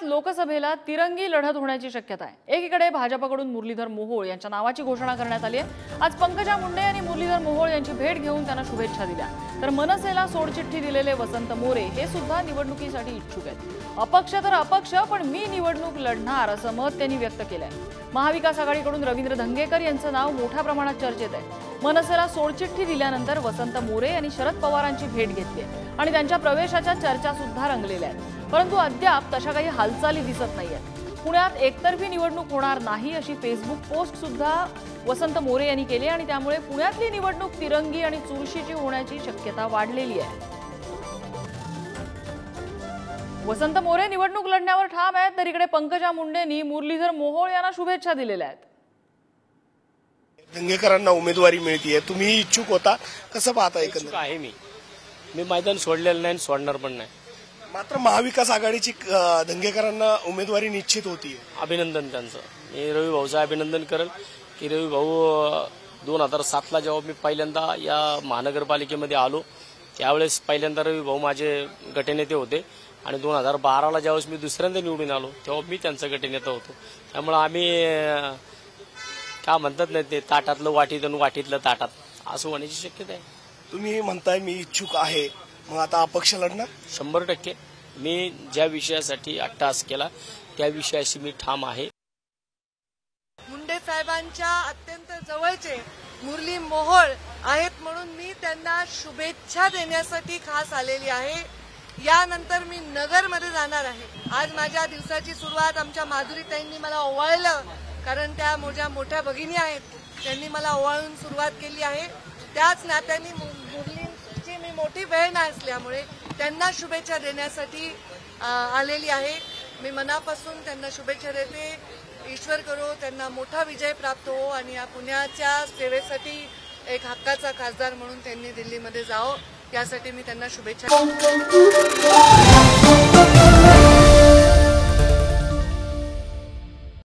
पुण्यात लोकसभेला तिरंगी लढत होण्याची शक्यता आहे। एकीकडे भाजपकडून मुरलीधर मोहोळ यांच्या नावाची घोषणा करण्यात आली आहे। आज पंकजा मुंडे यांनी मुरलीधर मोहोळ यांची भेट घेऊन त्यांना शुभेच्छा दिल्या, तर मनसेला सोडचिठ्ठी दिलेले वसंत मोरे हे सुद्धा निवडणुकीसाठी इच्छुक आहेत। अपक्ष तर अपक्ष, पण मी निवडणूक लढणार असं मत त्यांनी व्यक्त केलंय। महाविकास आघाडीकडून रवींद्र धंगेकर यांचं नाव मोठ्या प्रमाणात चर्चेत आहे। मनसेला सोडचिठ्ठी दिल्यानंतर वसंत मोरे यांनी शरद पवारांची भेट घेतली आणि त्यांच्या प्रवेशाच्या चर्चा सुद्धा रंगलेल्या आहेत, परंतु अद्याप तशा काही हालचाली दिसत नाहीयेत। पुण्यात एकतर्फी निवडणूक होणार नाही अशी फेसबुक पोस्ट सुद्धा वसंत मोरे यांनी केली आणि त्यामुळे पुण्यातली निवडणूक तिरंगी आणि चुरशीची होण्याची शक्यता वाढलेली आहे। वसंत मोरे निवडणूक लढण्यावर ठाम आहेत, तर इकडे पंकजा मुंडेंनी मुरलीधर मोहोळ यांना शुभेच्छा दिलेल्या आहेत। धंगेकरांना उमेदवारी मिळतीये, तुम्ही इच्छुक होता, कसं पाहता? एकंदरीत आहे मी मैदान सोडलेलं नाही, सोडणार पण नाही। मात्र महाविकास आघाडीची धंगेकरांना उमेदवारी निश्चित होती। अभिनंदन त्यांचं। मी रवी भाऊचं अभिनंदन करेल की रवी भाऊ 2007ला जेव्हा मी पहिल्यांदा या महानगरपालिकेमध्ये आलो त्यावेळेस पहिल्यांदा रवी भाऊ माझे गटनेते होते आणि 2012ला ज्यावेळेस मी दुसऱ्यांदा निवडून आलो तेव्हा मी त्यांचा गटनेता होतो। त्यामुळे आम्ही काय म्हणतात नाही ते ताटातलं वाटीत आणि वाटीतलं ताटात असं होण्याची शक्यता आहे। तुम्ही म्हणताय मी इच्छुक आहे, मग आता अपक्ष लढणार? 100%। मी ज्या विषयासाठी अट्टहास केला त्या विषयाशी मी ठाम आहे। मुंडे साहेबांच्या अत्यंत जवळचे मुरली मोहोळ आहेत म्हणून मी त्यांना शुभेच्छा देण्यासाठी खास आलेली आहे। यानंतर मी नगरमध्ये जाणार आहे। आज माझ्या दिवसाची सुरुवात आमच्या माधुरीताईंनी मला ओवाळलं, कारण त्या माझ्या मोठ्या भगिनी आहेत, त्यांनी मला ओवाळून सुरुवात केली आहे। त्याच नात्याने मुरलींची मी मोठी बहीण असल्यामुळे त्यांना शुभेच्छा देण्यासाठी आलेली आहे। मी मनापासून त्यांना शुभेच्छा देते। ईश्वर करो त्यांना मोठा विजय प्राप्त हो आणि या पुण्याच्या सेवेसाठी एक हक्काचा खासदार म्हणून त्यांनी दिल्लीमध्ये जावं, यासाठी मी त्यांना शुभेच्छा